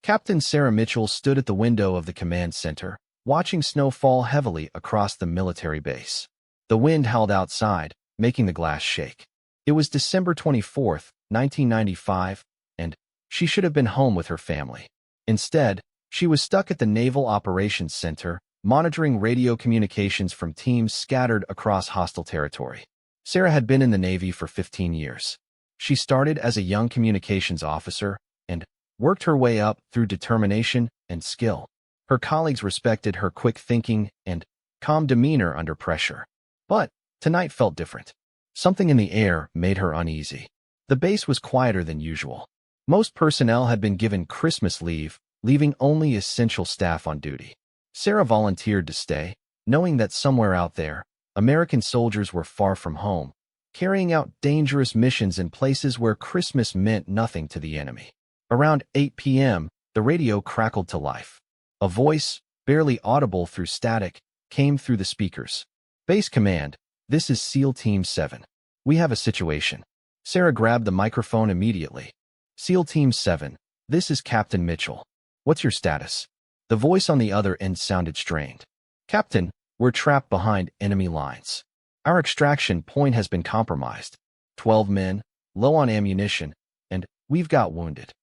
Captain Sarah Mitchell stood at the window of the command center, watching snow fall heavily across the military base. The wind howled outside, making the glass shake. It was December 24th, 1995, and she should have been home with her family. Instead, she was stuck at the Naval Operations Center, monitoring radio communications from teams scattered across hostile territory. Sarah had been in the Navy for 15 years. She started as a young communications officer and worked her way up through determination and skill. Her colleagues respected her quick thinking and calm demeanor under pressure. But tonight felt different. Something in the air made her uneasy. The base was quieter than usual. Most personnel had been given Christmas leave, leaving only essential staff on duty. Sarah volunteered to stay, knowing that somewhere out there, American soldiers were far from home, carrying out dangerous missions in places where Christmas meant nothing to the enemy. Around 8 p.m., the radio crackled to life. A voice, barely audible through static, came through the speakers. Base command, this is SEAL Team 7. We have a situation. Sarah grabbed the microphone immediately. SEAL Team 7, this is Captain Mitchell. What's your status? The voice on the other end sounded strained. Captain, we're trapped behind enemy lines. Our extraction point has been compromised. 12 men, low on ammunition, and we've got wounded.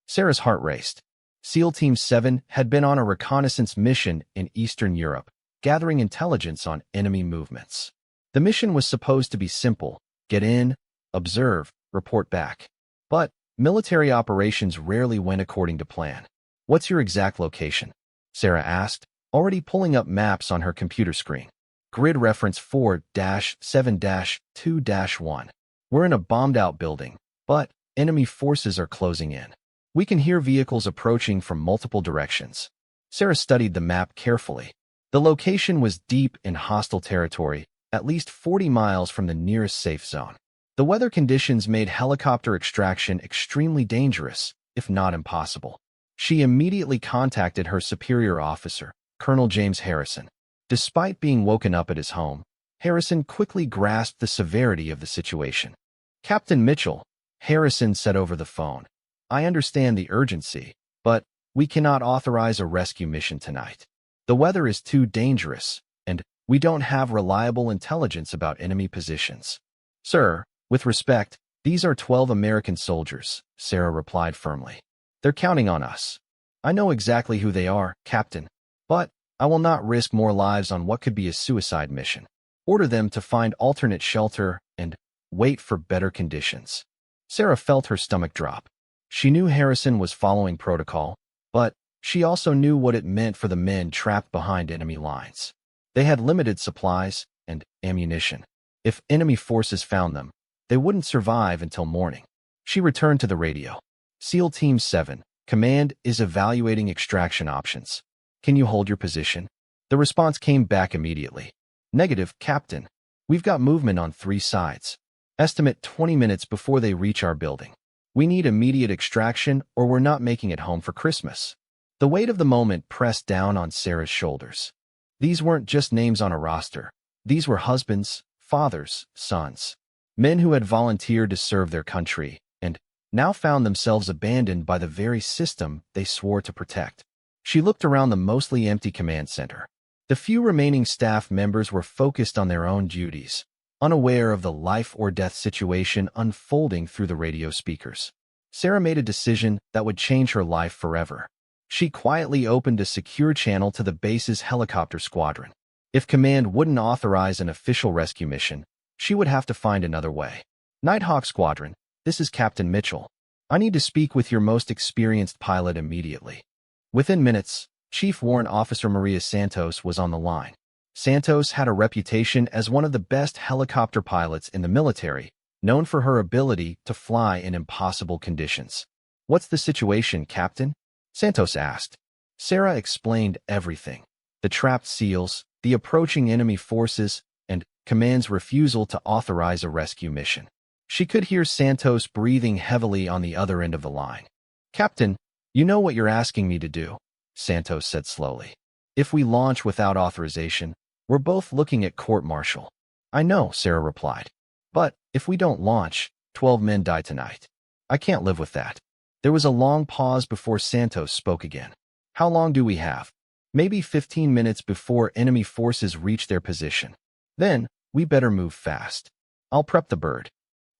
Sarah's heart raced. SEAL Team 7 had been on a reconnaissance mission in Eastern Europe, gathering intelligence on enemy movements. The mission was supposed to be simple: get in, observe, report back. But military operations rarely went according to plan. What's your exact location? Sarah asked, already pulling up maps on her computer screen. Grid reference 4-7-2-1. We're in a bombed-out building, but enemy forces are closing in. We can hear vehicles approaching from multiple directions. Sarah studied the map carefully. The location was deep in hostile territory, at least 40 miles from the nearest safe zone. The weather conditions made helicopter extraction extremely dangerous, if not impossible. She immediately contacted her superior officer, Colonel James Harrison. Despite being woken up at his home, Harrison quickly grasped the severity of the situation. Captain Mitchell, Harrison said over the phone, I understand the urgency, but we cannot authorize a rescue mission tonight. The weather is too dangerous, and we don't have reliable intelligence about enemy positions. Sir, with respect, these are 12 American soldiers, Sarah replied firmly. They're counting on us. I know exactly who they are, Captain, but I will not risk more lives on what could be a suicide mission. Order them to find alternate shelter and wait for better conditions. Sarah felt her stomach drop. She knew Harrison was following protocol, but she also knew what it meant for the men trapped behind enemy lines. They had limited supplies and ammunition. If enemy forces found them, they wouldn't survive until morning. She returned to the radio. SEAL Team 7, Command is evaluating extraction options. Can you hold your position? The response came back immediately. Negative, Captain. We've got movement on 3 sides. Estimate 20 minutes before they reach our building. We need immediate extraction or we're not making it home for Christmas. The weight of the moment pressed down on Sarah's shoulders. These weren't just names on a roster. These were husbands, fathers, sons. Men who had volunteered to serve their country and now found themselves abandoned by the very system they swore to protect. She looked around the mostly empty command center. The few remaining staff members were focused on their own duties, unaware of the life-or-death situation unfolding through the radio speakers. Sarah made a decision that would change her life forever. She quietly opened a secure channel to the base's helicopter squadron. If command wouldn't authorize an official rescue mission, she would have to find another way. Nighthawk Squadron, this is Captain Mitchell. I need to speak with your most experienced pilot immediately. Within minutes, Chief Warrant Officer Maria Santos was on the line. Santos had a reputation as one of the best helicopter pilots in the military, known for her ability to fly in impossible conditions. What's the situation, Captain? Santos asked. Sarah explained everything. The trapped SEALs, the approaching enemy forces, and command's refusal to authorize a rescue mission. She could hear Santos breathing heavily on the other end of the line. Captain, you know what you're asking me to do, Santos said slowly. If we launch without authorization, we're both looking at court-martial. I know, Sarah replied. But if we don't launch, 12 men die tonight. I can't live with that. There was a long pause before Santos spoke again. How long do we have? Maybe 15 minutes before enemy forces reach their position. Then, we better move fast. I'll prep the bird.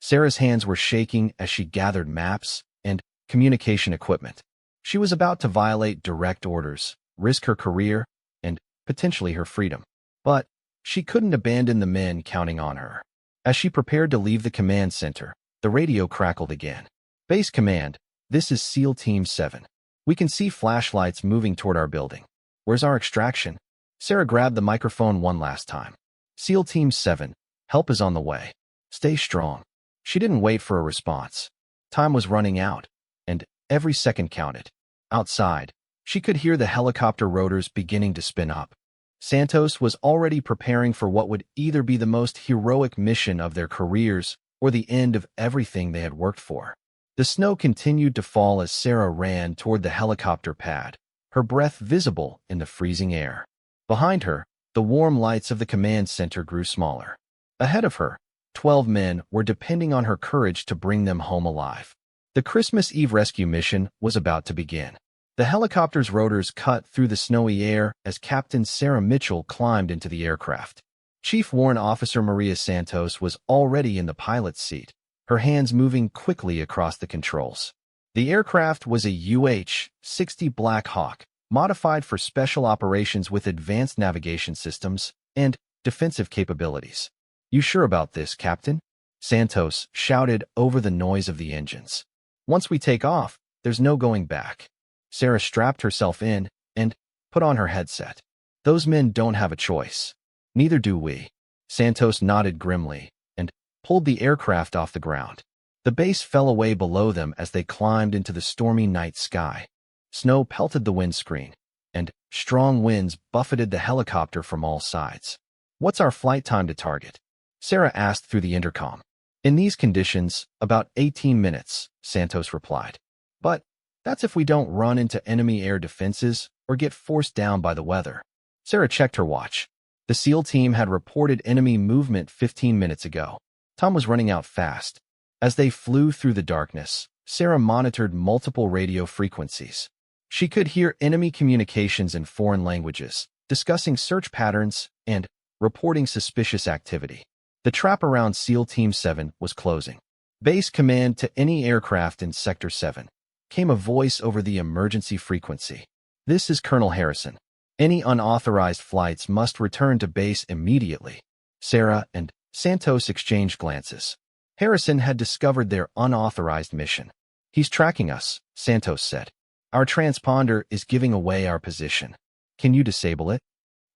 Sarah's hands were shaking as she gathered maps and communication equipment. She was about to violate direct orders, risk her career, and potentially her freedom. But she couldn't abandon the men counting on her. As she prepared to leave the command center, the radio crackled again. Base command, this is SEAL Team 7. We can see flashlights moving toward our building. Where's our extraction? Sarah grabbed the microphone one last time. SEAL Team 7, help is on the way. Stay strong. She didn't wait for a response. Time was running out, and every second counted. Outside, she could hear the helicopter rotors beginning to spin up. Santos was already preparing for what would either be the most heroic mission of their careers or the end of everything they had worked for. The snow continued to fall as Sarah ran toward the helicopter pad, her breath visible in the freezing air. Behind her, the warm lights of the command center grew smaller. Ahead of her, 12 men were depending on her courage to bring them home alive. The Christmas Eve rescue mission was about to begin. The helicopter's rotors cut through the snowy air as Captain Sarah Mitchell climbed into the aircraft. Chief Warrant Officer Maria Santos was already in the pilot's seat, her hands moving quickly across the controls. The aircraft was a UH-60 Black Hawk, modified for special operations with advanced navigation systems and defensive capabilities. You sure about this, Captain? Santos shouted over the noise of the engines. Once we take off, there's no going back. Sarah strapped herself in and put on her headset. Those men don't have a choice. Neither do we. Santos nodded grimly and pulled the aircraft off the ground. The base fell away below them as they climbed into the stormy night sky. Snow pelted the windscreen, and strong winds buffeted the helicopter from all sides. What's our flight time to target? Sarah asked through the intercom. In these conditions, about 18 minutes, Santos replied. But that's if we don't run into enemy air defenses or get forced down by the weather. Sarah checked her watch. The SEAL team had reported enemy movement 15 minutes ago. Time was running out fast. As they flew through the darkness, Sarah monitored multiple radio frequencies. She could hear enemy communications in foreign languages, discussing search patterns and reporting suspicious activity. The trap around SEAL Team 7 was closing. Base command to any aircraft in Sector 7. Came a voice over the emergency frequency. This is Colonel Harrison. Any unauthorized flights must return to base immediately. Sarah and Santos exchanged glances. Harrison had discovered their unauthorized mission. He's tracking us, Santos said. Our transponder is giving away our position. Can you disable it?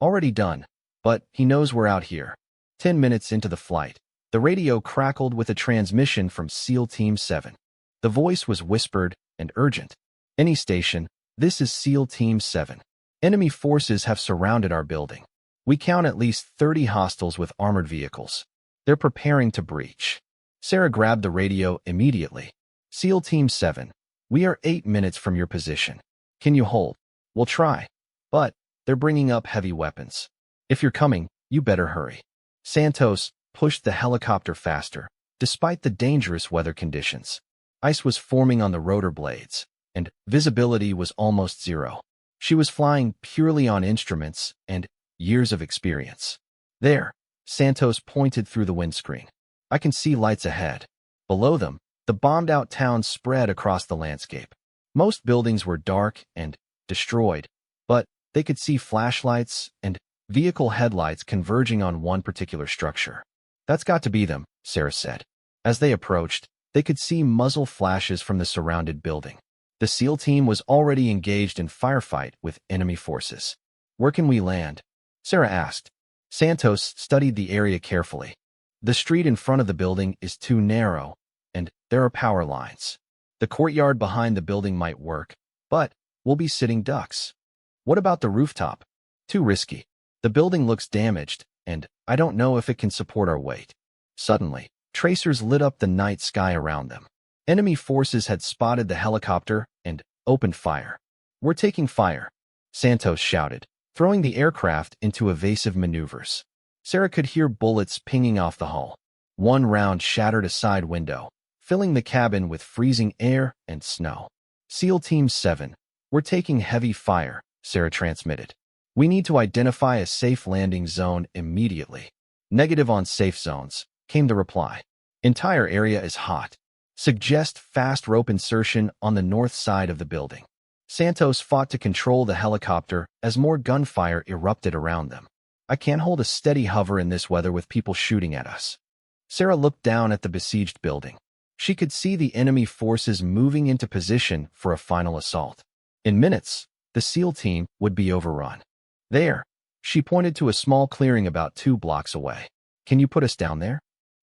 Already done, but he knows we're out here. 10 minutes into the flight, the radio crackled with a transmission from SEAL Team 7. The voice was whispered and urgent. Any station, this is SEAL Team 7. Enemy forces have surrounded our building. We count at least 30 hostiles with armored vehicles. They're preparing to breach. Sarah grabbed the radio immediately. SEAL Team 7, we are 8 minutes from your position. Can you hold? We'll try. But they're bringing up heavy weapons. If you're coming, you better hurry. Santos pushed the helicopter faster, despite the dangerous weather conditions. Ice was forming on the rotor blades, and visibility was almost zero. She was flying purely on instruments and years of experience. There, Santos pointed through the windscreen. I can see lights ahead. Below them, the bombed-out town spread across the landscape. Most buildings were dark and destroyed, but they could see flashlights and vehicle headlights converging on one particular structure. That's got to be them, Sarah said. As they approached, they could see muzzle flashes from the surrounded building. The SEAL team was already engaged in firefight with enemy forces. Where can we land? Sarah asked. Santos studied the area carefully. The street in front of the building is too narrow, and there are power lines. The courtyard behind the building might work, but we'll be sitting ducks. What about the rooftop? Too risky. The building looks damaged, and I don't know if it can support our weight. Suddenly, tracers lit up the night sky around them. Enemy forces had spotted the helicopter and opened fire. We're taking fire, Santos shouted, throwing the aircraft into evasive maneuvers. Sarah could hear bullets pinging off the hull. One round shattered a side window, filling the cabin with freezing air and snow. SEAL Team 7, we're taking heavy fire, Sarah transmitted. We need to identify a safe landing zone immediately. Negative on safe zones, came the reply. Entire area is hot. Suggest fast rope insertion on the north side of the building. Santos fought to control the helicopter as more gunfire erupted around them. I can't hold a steady hover in this weather with people shooting at us. Sarah looked down at the besieged building. She could see the enemy forces moving into position for a final assault. In minutes, the SEAL team would be overrun. There, she pointed to a small clearing about 2 blocks away. Can you put us down there?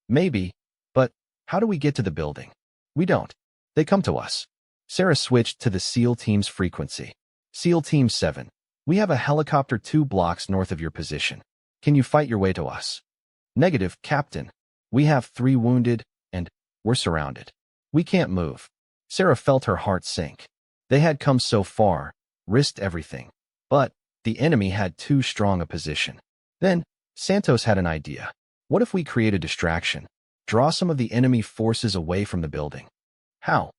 Maybe, but how do we get to the building? We don't. They come to us. Sarah switched to the SEAL team's frequency. SEAL Team 7, we have a helicopter 2 blocks north of your position. Can you fight your way to us? Negative, Captain. We have 3 wounded, and we're surrounded. We can't move. Sarah felt her heart sink. They had come so far, risked everything. But the enemy had too strong a position. Then, Santos had an idea. What if we create a distraction? Draw some of the enemy forces away from the building. How?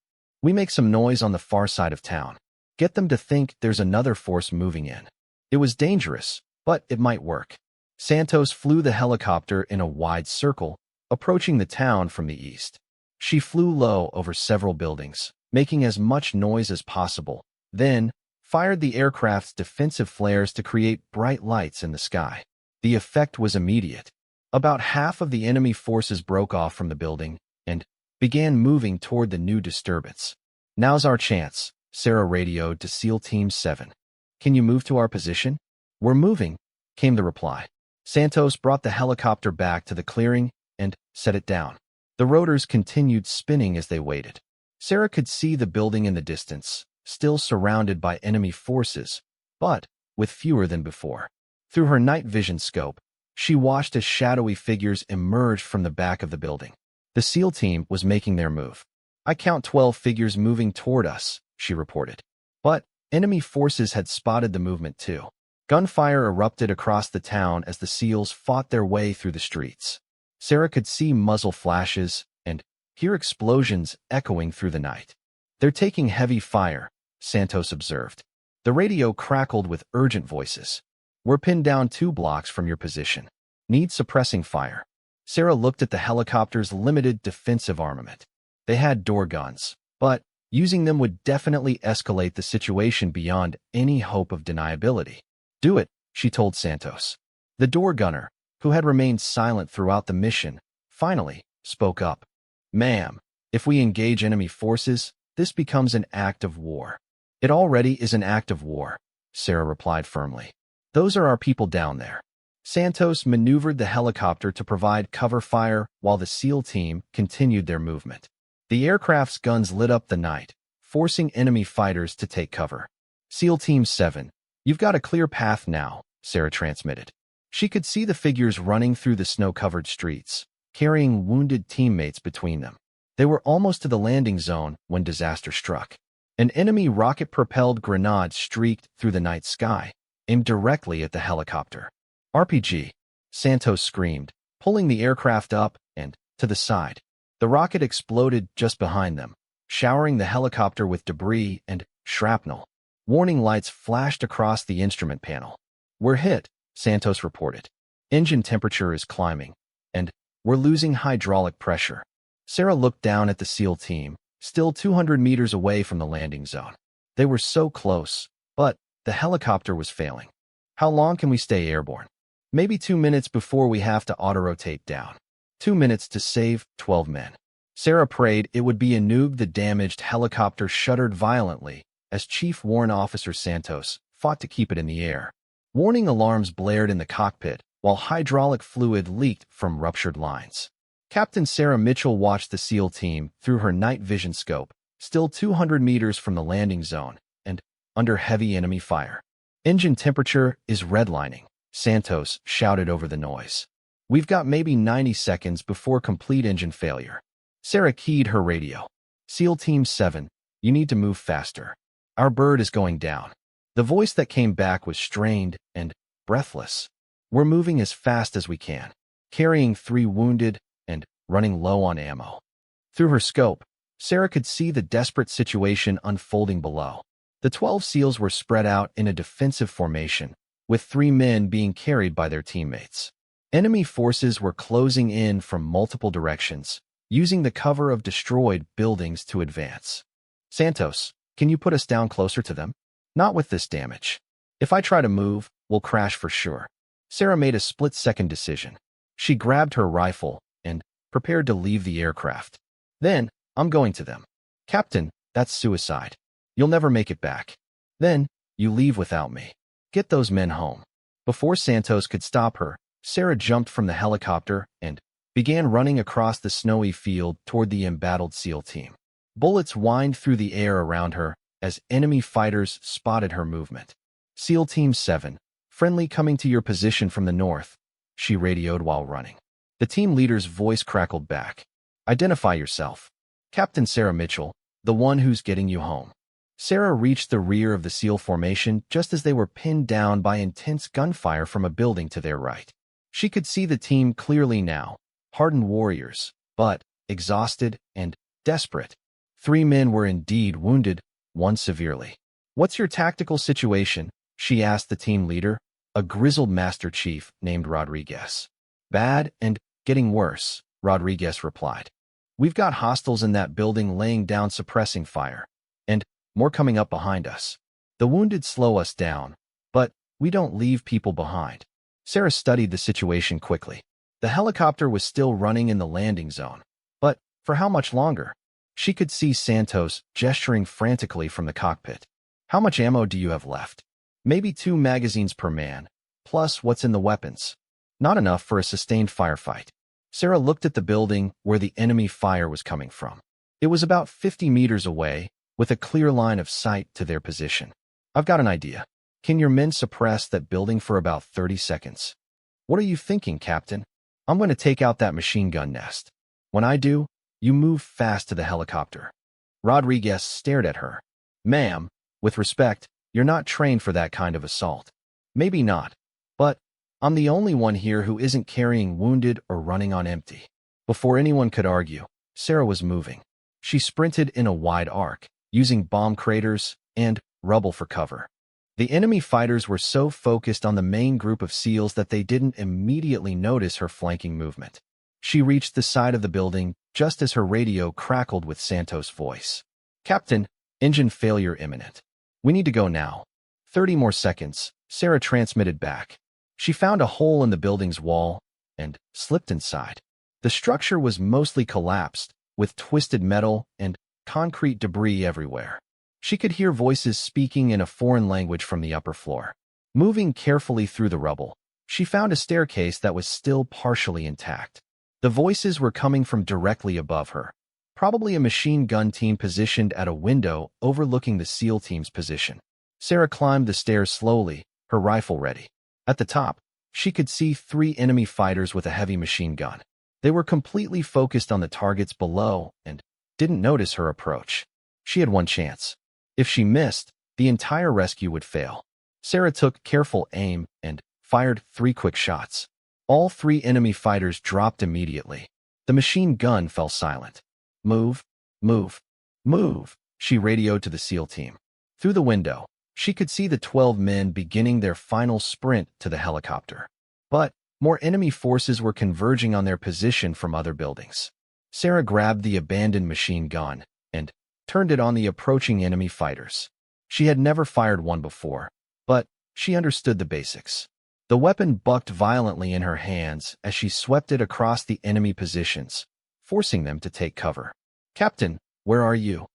We make some noise on the far side of town. Get them to think there's another force moving in. It was dangerous, but it might work. Santos flew the helicopter in a wide circle, approaching the town from the east. She flew low over several buildings, making as much noise as possible, then fired the aircraft's defensive flares to create bright lights in the sky. The effect was immediate. About half of the enemy forces broke off from the building and began moving toward the new disturbance. Now's our chance, Sarah radioed to SEAL Team 7. Can you move to our position? We're moving, came the reply. Santos brought the helicopter back to the clearing and set it down. The rotors continued spinning as they waited. Sarah could see the building in the distance, still surrounded by enemy forces, but with fewer than before. Through her night vision scope, she watched as shadowy figures emerged from the back of the building. The SEAL team was making their move. I count 12 figures moving toward us, she reported. But enemy forces had spotted the movement too. Gunfire erupted across the town as the SEALs fought their way through the streets. Sarah could see muzzle flashes and hear explosions echoing through the night. They're taking heavy fire, Santos observed. The radio crackled with urgent voices. We're pinned down 2 blocks from your position. Need suppressing fire. Sarah looked at the helicopter's limited defensive armament. They had door guns, but using them would definitely escalate the situation beyond any hope of deniability. Do it, she told Santos. The door gunner, who had remained silent throughout the mission, finally spoke up. Ma'am, if we engage enemy forces, this becomes an act of war. It already is an act of war, Sarah replied firmly. Those are our people down there. Santos maneuvered the helicopter to provide cover fire while the SEAL team continued their movement. The aircraft's guns lit up the night, forcing enemy fighters to take cover. SEAL Team 7, you've got a clear path now, Sarah transmitted. She could see the figures running through the snow-covered streets, carrying wounded teammates between them. They were almost to the landing zone when disaster struck. An enemy rocket-propelled grenade streaked through the night sky, aimed directly at the helicopter. RPG, Santos screamed, pulling the aircraft up and to the side. The rocket exploded just behind them, showering the helicopter with debris and shrapnel. Warning lights flashed across the instrument panel. We're hit, Santos reported. Engine temperature is climbing, and we're losing hydraulic pressure. Sarah looked down at the SEAL team, still 200 meters away from the landing zone. They were so close, but the helicopter was failing. How long can we stay airborne? Maybe 2 minutes before we have to auto-rotate down. 2 minutes to save 12 men. Sarah prayed it would be a nuke. The damaged helicopter shuddered violently as Chief Warrant Officer Santos fought to keep it in the air. Warning alarms blared in the cockpit while hydraulic fluid leaked from ruptured lines. Captain Sarah Mitchell watched the SEAL team through her night vision scope, still 200 meters from the landing zone and under heavy enemy fire. Engine temperature is redlining, Santos shouted over the noise. We've got maybe 90 seconds before complete engine failure. Sarah keyed her radio. SEAL Team 7, you need to move faster. Our bird is going down. The voice that came back was strained and breathless. We're moving as fast as we can, carrying 3 wounded and running low on ammo. Through her scope, Sarah could see the desperate situation unfolding below. The 12 SEALs were spread out in a defensive formation, with 3 men being carried by their teammates. Enemy forces were closing in from multiple directions, using the cover of destroyed buildings to advance. Santos, can you put us down closer to them? Not with this damage. If I try to move, we'll crash for sure. Sarah made a split-second decision. She grabbed her rifle and prepared to leave the aircraft. Then, I'm going to them. Captain, that's suicide. You'll never make it back. Then, you leave without me. Get those men home. Before Santos could stop her, Sarah jumped from the helicopter and began running across the snowy field toward the embattled SEAL team. Bullets whined through the air around her as enemy fighters spotted her movement. SEAL Team 7, friendly coming to your position from the north, she radioed while running. The team leader's voice crackled back. Identify yourself. Captain Sarah Mitchell, the one who's getting you home. Sarah reached the rear of the SEAL formation just as they were pinned down by intense gunfire from a building to their right. She could see the team clearly now, hardened warriors, but exhausted and desperate. 3 men were indeed wounded, 1 severely. What's your tactical situation? She asked the team leader, a grizzled master chief named Rodriguez. Bad and getting worse, Rodriguez replied. We've got hostiles in that building laying down suppressing fire, and more coming up behind us. The wounded slow us down, but we don't leave people behind. Sarah studied the situation quickly. The helicopter was still running in the landing zone, but for how much longer? She could see Santos gesturing frantically from the cockpit. How much ammo do you have left? Maybe 2 magazines per man, plus what's in the weapons. Not enough for a sustained firefight. Sarah looked at the building where the enemy fire was coming from. It was about 50 meters away, with a clear line of sight to their position. I've got an idea. Can your men suppress that building for about 30 seconds? What are you thinking, Captain? I'm going to take out that machine gun nest. When I do, you move fast to the helicopter. Rodriguez stared at her. Ma'am, with respect, you're not trained for that kind of assault. Maybe not, but I'm the only one here who isn't carrying wounded or running on empty. Before anyone could argue, Sarah was moving. She sprinted in a wide arc, using bomb craters and rubble for cover. The enemy fighters were so focused on the main group of SEALs that they didn't immediately notice her flanking movement. She reached the side of the building just as her radio crackled with Santos' voice. Captain, engine failure imminent. We need to go now. 30 more seconds, Sarah transmitted back. She found a hole in the building's wall and slipped inside. The structure was mostly collapsed, with twisted metal and concrete debris everywhere. She could hear voices speaking in a foreign language from the upper floor. Moving carefully through the rubble, she found a staircase that was still partially intact. The voices were coming from directly above her, probably a machine gun team positioned at a window overlooking the SEAL team's position. Sarah climbed the stairs slowly, her rifle ready. At the top, she could see 3 enemy fighters with a heavy machine gun. They were completely focused on the targets below and didn't notice her approach. She had one chance. If she missed, the entire rescue would fail. Sarah took careful aim and fired 3 quick shots. All 3 enemy fighters dropped immediately. The machine gun fell silent. Move, move, move, she radioed to the SEAL team. Through the window, she could see the 12 men beginning their final sprint to the helicopter. But more enemy forces were converging on their position from other buildings. Sarah grabbed the abandoned machine gun and turned it on the approaching enemy fighters. She had never fired one before, but she understood the basics. The weapon bucked violently in her hands as she swept it across the enemy positions, forcing them to take cover. Captain, where are you?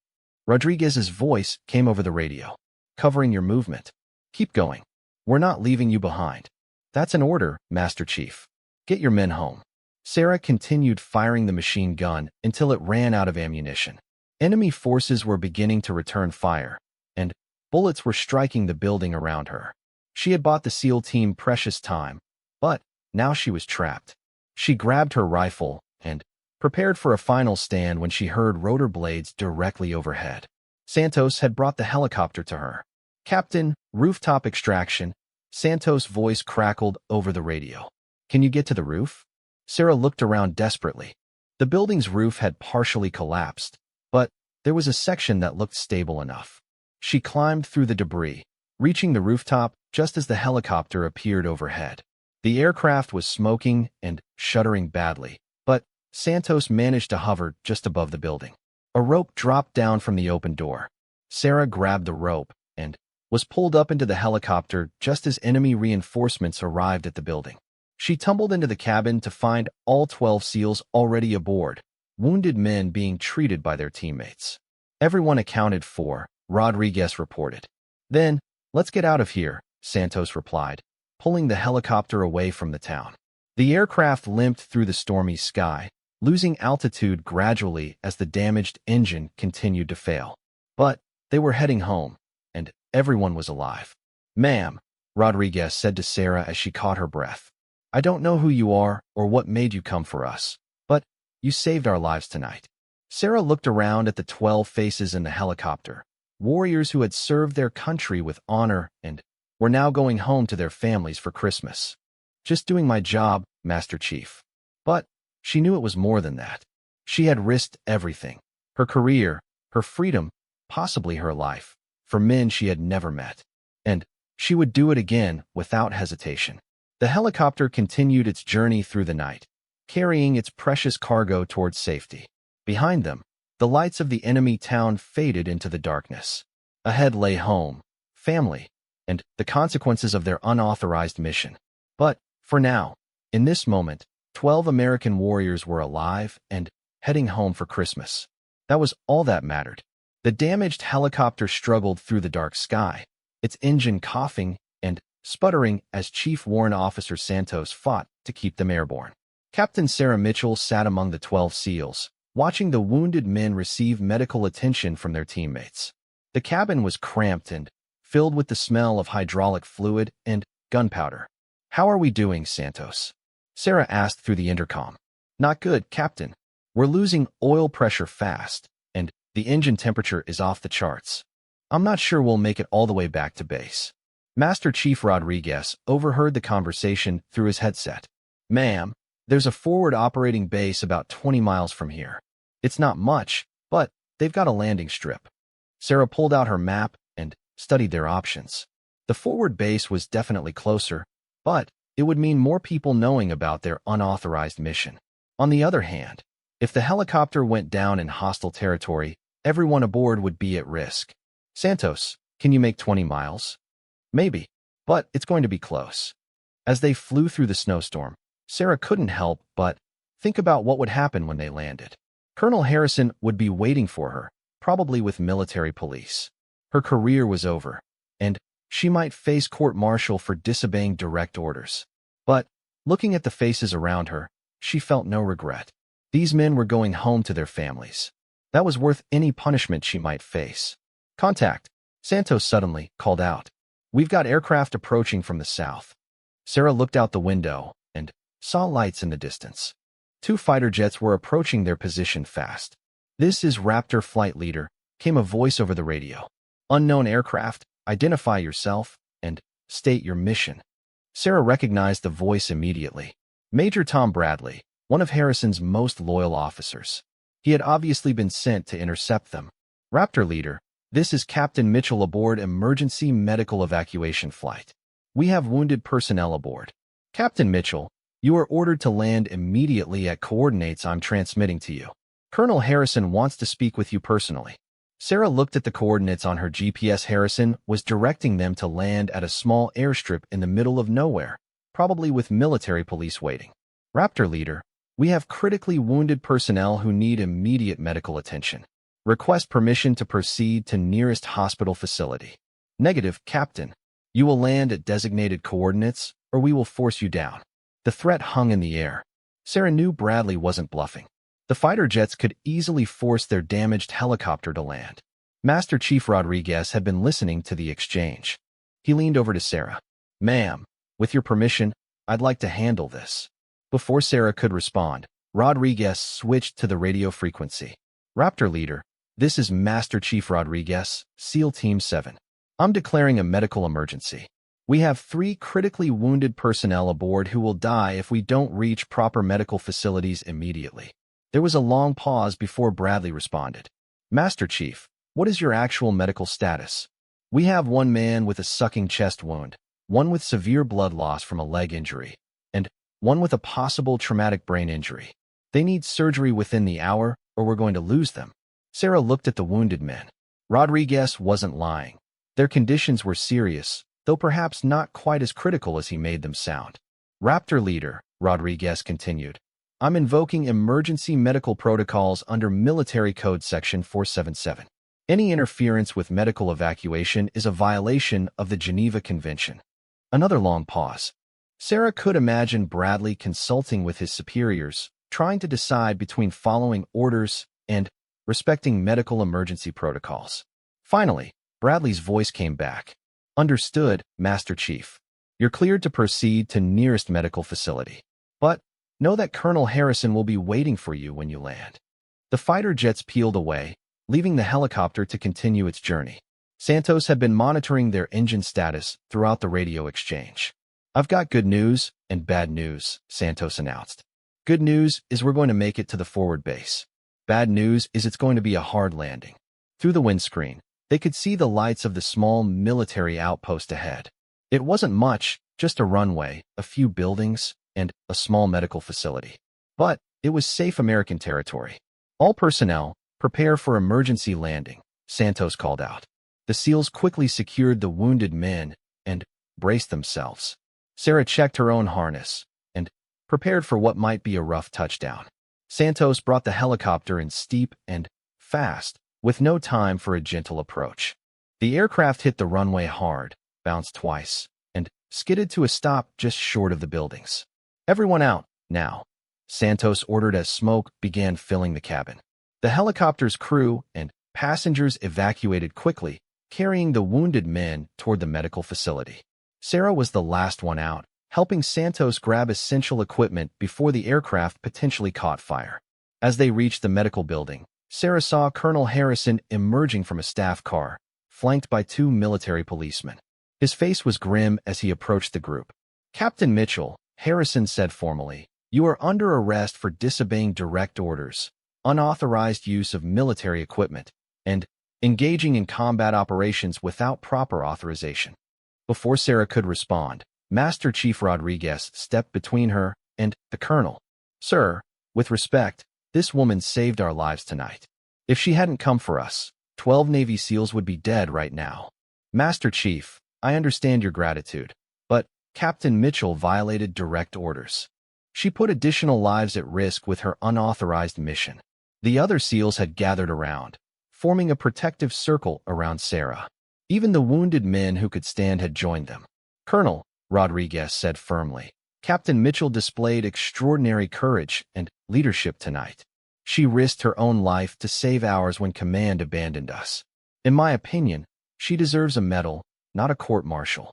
Rodriguez's voice came over the radio. Covering your movement. Keep going. We're not leaving you behind. That's an order, Master Chief. Get your men home. Sarah continued firing the machine gun until it ran out of ammunition. Enemy forces were beginning to return fire, and bullets were striking the building around her. She had bought the SEAL team precious time, but now she was trapped. She grabbed her rifle and prepared for a final stand when she heard rotor blades directly overhead. Santos had brought the helicopter to her. Captain, rooftop extraction. Santos' voice crackled over the radio. Can you get to the roof? Sarah looked around desperately. The building's roof had partially collapsed, but There was a section that looked stable enough. She climbed through the debris, reaching the rooftop just as the helicopter appeared overhead. The aircraft was smoking and shuddering badly, but Santos managed to hover just above the building. A rope dropped down from the open door. Sarah grabbed the rope and was pulled up into the helicopter just as enemy reinforcements arrived at the building. She tumbled into the cabin to find all 12 SEALs already aboard, wounded men being treated by their teammates. Everyone accounted for, Rodriguez reported. Then, let's get out of here, Santos replied, pulling the helicopter away from the town. The aircraft limped through the stormy sky, losing altitude gradually as the damaged engine continued to fail. But they were heading home, and everyone was alive. Ma'am, Rodriguez said to Sarah as she caught her breath. I don't know who you are or what made you come for us, but you saved our lives tonight. Sarah looked around at the 12 faces in the helicopter, warriors who had served their country with honor and were now going home to their families for Christmas. Just doing my job, Master Chief. But she knew it was more than that. She had risked everything, her career, her freedom, possibly her life, for men she had never met. And she would do it again without hesitation. The helicopter continued its journey through the night, carrying its precious cargo towards safety. Behind them, the lights of the enemy town faded into the darkness. Ahead lay home, family, and the consequences of their unauthorized mission. But, for now, in this moment, 12 American warriors were alive and heading home for Christmas. That was all that mattered. The damaged helicopter struggled through the dark sky, its engine coughing and sputtering as Chief Warrant Officer Santos fought to keep them airborne. Captain Sarah Mitchell sat among the 12 SEALs, watching the wounded men receive medical attention from their teammates. The cabin was cramped and filled with the smell of hydraulic fluid and gunpowder. How are we doing, Santos? Sarah asked through the intercom. Not good, Captain. We're losing oil pressure fast, and the engine temperature is off the charts. I'm not sure we'll make it all the way back to base. Master Chief Rodriguez overheard the conversation through his headset. Ma'am, there's a forward operating base about 20 miles from here. It's not much, but they've got a landing strip. Sarah pulled out her map and studied their options. The forward base was definitely closer, but it would mean more people knowing about their unauthorized mission. On the other hand, if the helicopter went down in hostile territory, everyone aboard would be at risk. Santos, can you make 20 miles? Maybe, but it's going to be close. As they flew through the snowstorm, Sarah couldn't help but think about what would happen when they landed. Colonel Harrison would be waiting for her, probably with military police. Her career was over, and she might face court-martial for disobeying direct orders. But, looking at the faces around her, she felt no regret. These men were going home to their families. That was worth any punishment she might face. Contact, Santos suddenly called out. We've got aircraft approaching from the south. Sarah looked out the window and saw lights in the distance. 2 fighter jets were approaching their position fast. This is Raptor Flight Leader, came a voice over the radio. Unknown aircraft, identify yourself, and state your mission. Sarah recognized the voice immediately. Major Tom Bradley, one of Harrison's most loyal officers. He had obviously been sent to intercept them. Raptor Leader, this is Captain Mitchell aboard emergency medical evacuation flight. We have wounded personnel aboard. Captain Mitchell, you are ordered to land immediately at coordinates I'm transmitting to you. Colonel Harrison wants to speak with you personally. Sarah looked at the coordinates on her GPS. Harrison was directing them to land at a small airstrip in the middle of nowhere, probably with military police waiting. Raptor Leader, we have critically wounded personnel who need immediate medical attention. Request permission to proceed to nearest hospital facility. Negative, Captain. You will land at designated coordinates, or we will force you down. The threat hung in the air. Sarah knew Bradley wasn't bluffing. The fighter jets could easily force their damaged helicopter to land. Master Chief Rodriguez had been listening to the exchange. He leaned over to Sarah. Ma'am, with your permission, I'd like to handle this. Before Sarah could respond, Rodriguez switched to the radio frequency. Raptor Leader, this is Master Chief Rodriguez, SEAL Team 7. I'm declaring a medical emergency. We have 3 critically wounded personnel aboard who will die if we don't reach proper medical facilities immediately. There was a long pause before Bradley responded. Master Chief, what is your actual medical status? We have one man with a sucking chest wound, one with severe blood loss from a leg injury, and one with a possible traumatic brain injury. They need surgery within the hour, or we're going to lose them. Sarah looked at the wounded men. Rodriguez wasn't lying. Their conditions were serious, though perhaps not quite as critical as he made them sound. Raptor Leader, Rodriguez continued, I'm invoking emergency medical protocols under Military Code Section 477. Any interference with medical evacuation is a violation of the Geneva Convention. Another long pause. Sarah could imagine Bradley consulting with his superiors, trying to decide between following orders and respecting medical emergency protocols. Finally, Bradley's voice came back. Understood, Master Chief. You're cleared to proceed to nearest medical facility. But know that Colonel Harrison will be waiting for you when you land. The fighter jets peeled away, leaving the helicopter to continue its journey. Santos had been monitoring their engine status throughout the radio exchange. I've got good news and bad news, Santos announced. Good news is we're going to make it to the forward base. Bad news is it's going to be a hard landing. Through the windscreen, they could see the lights of the small military outpost ahead. It wasn't much, just a runway, a few buildings, and a small medical facility. But it was safe American territory. All personnel, prepare for emergency landing, Santos called out. The SEALs quickly secured the wounded men and braced themselves. Sarah checked her own harness and prepared for what might be a rough touchdown. Santos brought the helicopter in steep and fast, with no time for a gentle approach. The aircraft hit the runway hard, bounced twice, and skidded to a stop just short of the buildings. Everyone out, now, Santos ordered as smoke began filling the cabin. The helicopter's crew and passengers evacuated quickly, carrying the wounded men toward the medical facility. Sarah was the last one out, helping Santos grab essential equipment before the aircraft potentially caught fire. As they reached the medical building, Sarah saw Colonel Harrison emerging from a staff car, flanked by two military policemen. His face was grim as he approached the group. Captain Mitchell, Harrison said formally, you are under arrest for disobeying direct orders, unauthorized use of military equipment, and engaging in combat operations without proper authorization. Before Sarah could respond, Master Chief Rodriguez stepped between her and the colonel. Sir, with respect, this woman saved our lives tonight. If she hadn't come for us, 12 Navy SEALs would be dead right now. Master Chief, I understand your gratitude, but Captain Mitchell violated direct orders. She put additional lives at risk with her unauthorized mission. The other SEALs had gathered around, forming a protective circle around Sarah. Even the wounded men who could stand had joined them. Colonel, Rodriguez said firmly, Captain Mitchell displayed extraordinary courage and leadership tonight. She risked her own life to save ours when command abandoned us. In my opinion, she deserves a medal, not a court-martial.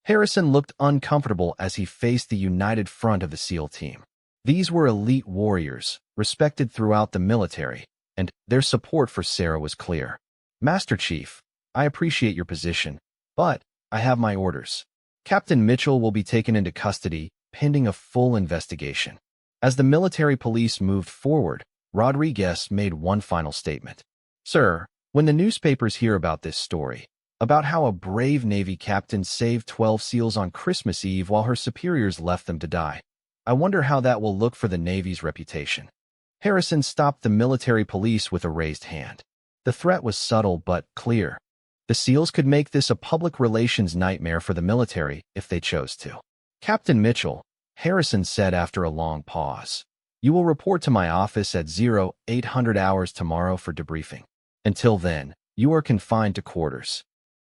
Harrison looked uncomfortable as he faced the united front of the SEAL team. These were elite warriors, respected throughout the military, and their support for Sarah was clear. Master Chief, I appreciate your position, but I have my orders. Captain Mitchell will be taken into custody, pending a full investigation. As the military police moved forward, Rodriguez made one final statement. Sir, when the newspapers hear about this story, about how a brave Navy captain saved 12 SEALs on Christmas Eve while her superiors left them to die, I wonder how that will look for the Navy's reputation. Harrison stopped the military police with a raised hand. The threat was subtle but clear. The SEALs could make this a public relations nightmare for the military if they chose to. Captain Mitchell, Harrison said after a long pause, you will report to my office at 0800 hours tomorrow for debriefing. Until then, you are confined to quarters.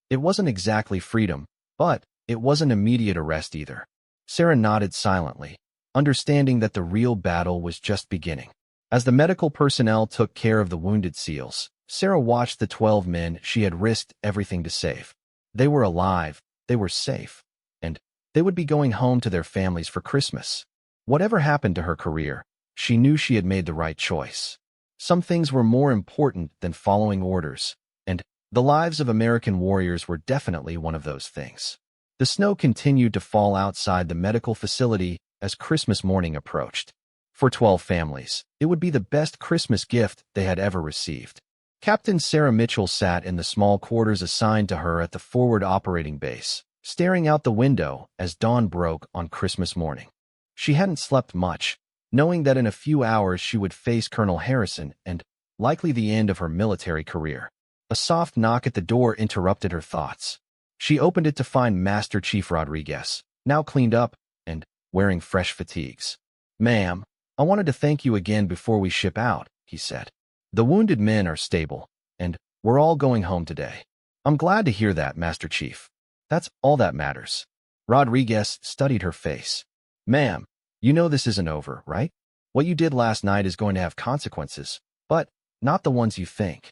It wasn't exactly freedom, but it wasn't immediate arrest either. Sarah nodded silently, understanding that the real battle was just beginning. As the medical personnel took care of the wounded SEALs, Sarah watched the 12 men she had risked everything to save. They were alive, they were safe, and they would be going home to their families for Christmas. Whatever happened to her career, she knew she had made the right choice. Some things were more important than following orders, and the lives of American warriors were definitely one of those things. The snow continued to fall outside the medical facility as Christmas morning approached. For 12 families, it would be the best Christmas gift they had ever received. Captain Sarah Mitchell sat in the small quarters assigned to her at the forward operating base, staring out the window as dawn broke on Christmas morning. She hadn't slept much, knowing that in a few hours she would face Colonel Harrison and likely the end of her military career. A soft knock at the door interrupted her thoughts. She opened it to find Master Chief Rodriguez, now cleaned up and wearing fresh fatigues. "Ma'am, I wanted to thank you again before we ship out," he said. "The wounded men are stable, and we're all going home today." "I'm glad to hear that, Master Chief. That's all that matters." Rodriguez studied her face. "Ma'am, you know this isn't over, right? What you did last night is going to have consequences, but not the ones you think."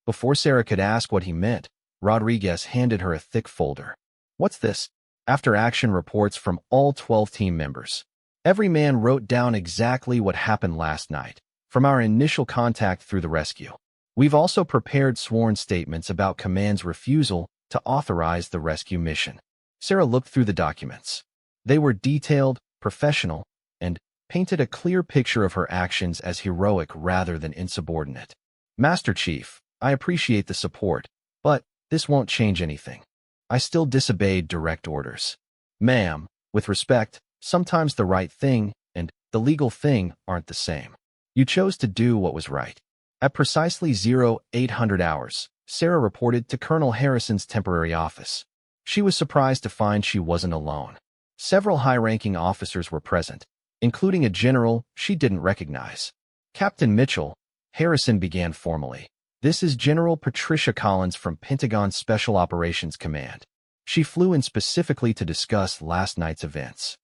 Before Sarah could ask what he meant, Rodriguez handed her a thick folder. "What's this?" "After-action reports from all 12 team members. Every man wrote down exactly what happened last night, from our initial contact through the rescue. We've also prepared sworn statements about Command's refusal to authorize the rescue mission." Sarah looked through the documents. They were detailed, professional, and painted a clear picture of her actions as heroic rather than insubordinate. "Master Chief, I appreciate the support, but this won't change anything. I still disobeyed direct orders. Ma'am, with respect, sometimes the right thing and the legal thing aren't the same. You chose to do what was right." At precisely 0800 hours, Sarah reported to Colonel Harrison's temporary office. She was surprised to find she wasn't alone. Several high-ranking officers were present, including a general she didn't recognize. "Captain Mitchell," Harrison began formally. "This is General Patricia Collins from Pentagon Special Operations Command. She flew in specifically to discuss last night's events."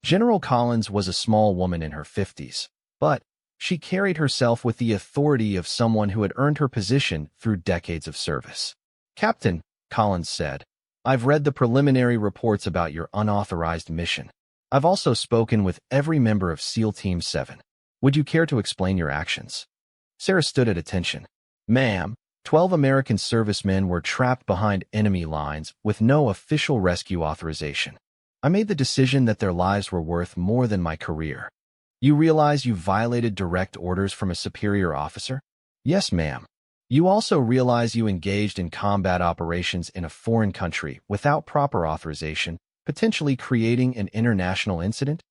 General Collins was a small woman in her 50s, but she carried herself with the authority of someone who had earned her position through decades of service. "Captain," Collins said, "I've read the preliminary reports about your unauthorized mission. I've also spoken with every member of SEAL Team 7. Would you care to explain your actions?" Sarah stood at attention. "Ma'am, 12 American servicemen were trapped behind enemy lines with no official rescue authorization. I made the decision that their lives were worth more than my career." "You realize you violated direct orders from a superior officer?" "Yes, ma'am." "You also realize you engaged in combat operations in a foreign country without proper authorization, potentially creating an international incident?"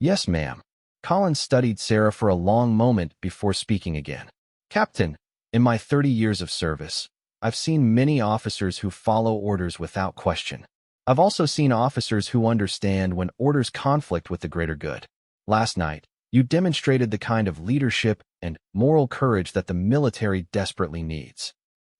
"Yes, ma'am." Collins studied Sarah for a long moment before speaking again. "Captain, in my 30 years of service, I've seen many officers who follow orders without question. I've also seen officers who understand when orders conflict with the greater good. Last night, you demonstrated the kind of leadership and moral courage that the military desperately needs."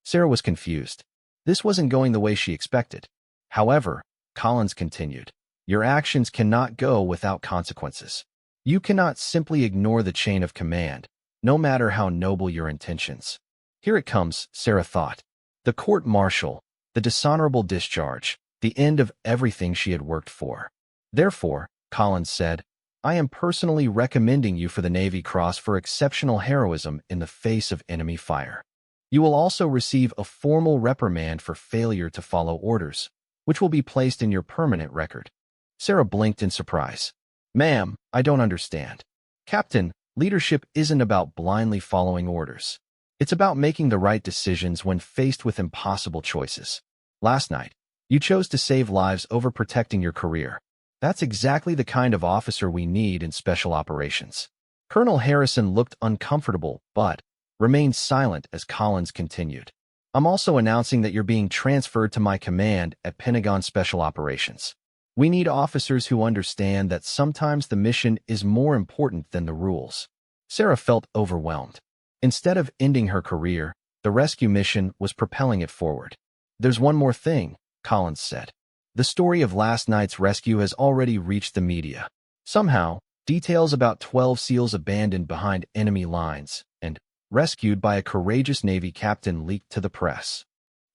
Sarah was confused. This wasn't going the way she expected. "However," Collins continued, "your actions cannot go without consequences. You cannot simply ignore the chain of command, no matter how noble your intentions." Here it comes, Sarah thought. The court-martial, the dishonorable discharge, the end of everything she had worked for. "Therefore," Collins said, "I am personally recommending you for the Navy Cross for exceptional heroism in the face of enemy fire. You will also receive a formal reprimand for failure to follow orders, which will be placed in your permanent record." Sarah blinked in surprise. "Ma'am, I don't understand." "Captain, leadership isn't about blindly following orders. It's about making the right decisions when faced with impossible choices. Last night, you chose to save lives over protecting your career. That's exactly the kind of officer we need in special operations." Colonel Harrison looked uncomfortable, but remained silent as Collins continued. "I'm also announcing that you're being transferred to my command at Pentagon Special Operations. We need officers who understand that sometimes the mission is more important than the rules." Sarah felt overwhelmed. Instead of ending her career, the rescue mission was propelling it forward. "There's one more thing," Collins said. "The story of last night's rescue has already reached the media. Somehow, details about 12 SEALs abandoned behind enemy lines and rescued by a courageous Navy captain leaked to the press."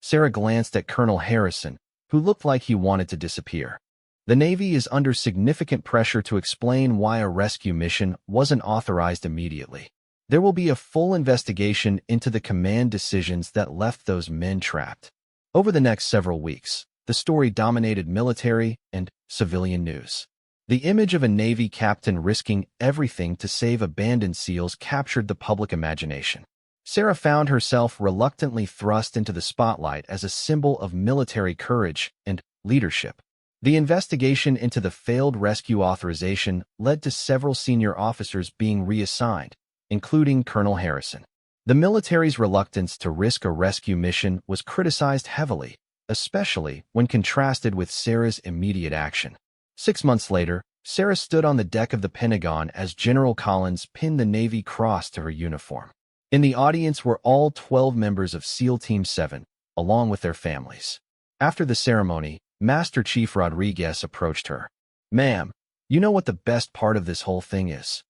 Sarah glanced at Colonel Harrison, who looked like he wanted to disappear. "The Navy is under significant pressure to explain why a rescue mission wasn't authorized immediately. There will be a full investigation into the command decisions that left those men trapped." Over the next several weeks, the story dominated military and civilian news. The image of a Navy captain risking everything to save abandoned SEALs captured the public imagination. Sarah found herself reluctantly thrust into the spotlight as a symbol of military courage and leadership. The investigation into the failed rescue authorization led to several senior officers being reassigned, including Colonel Harrison. The military's reluctance to risk a rescue mission was criticized heavily, especially when contrasted with Sarah's immediate action. 6 months later, Sarah stood on the deck of the Pentagon as General Collins pinned the Navy Cross to her uniform. In the audience were all 12 members of SEAL Team 7, along with their families. After the ceremony, Master Chief Rodriguez approached her. "Ma'am, you know what the best part of this whole thing is?"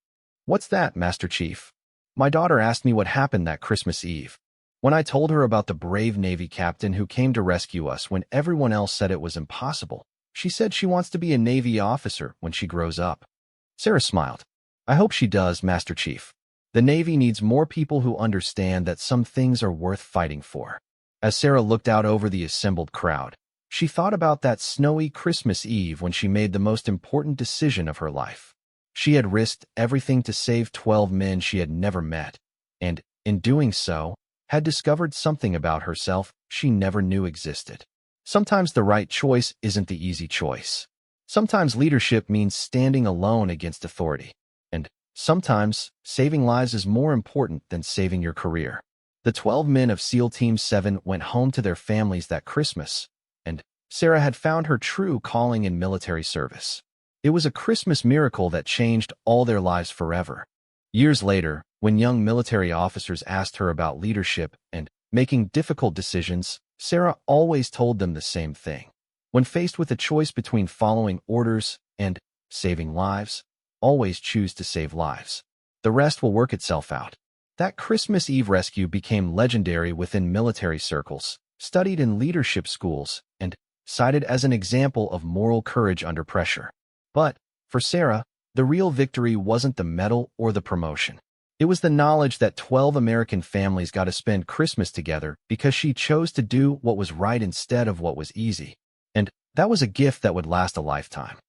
"What's that, Master Chief?" "My daughter asked me what happened that Christmas Eve. When I told her about the brave Navy captain who came to rescue us when everyone else said it was impossible, she said she wants to be a Navy officer when she grows up." Sarah smiled. "I hope she does, Master Chief. The Navy needs more people who understand that some things are worth fighting for." As Sarah looked out over the assembled crowd, she thought about that snowy Christmas Eve when she made the most important decision of her life. She had risked everything to save 12 men she had never met, and, in doing so, had discovered something about herself she never knew existed. Sometimes the right choice isn't the easy choice. Sometimes leadership means standing alone against authority. And sometimes saving lives is more important than saving your career. The 12 men of SEAL Team 7 went home to their families that Christmas, and Sarah had found her true calling in military service. It was a Christmas miracle that changed all their lives forever. Years later, when young military officers asked her about leadership and making difficult decisions, Sarah always told them the same thing. When faced with a choice between following orders and saving lives, always choose to save lives. The rest will work itself out. That Christmas Eve rescue became legendary within military circles, studied in leadership schools, and cited as an example of moral courage under pressure. But, for Sarah, the real victory wasn't the medal or the promotion. It was the knowledge that 12 American families got to spend Christmas together because she chose to do what was right instead of what was easy. And that was a gift that would last a lifetime.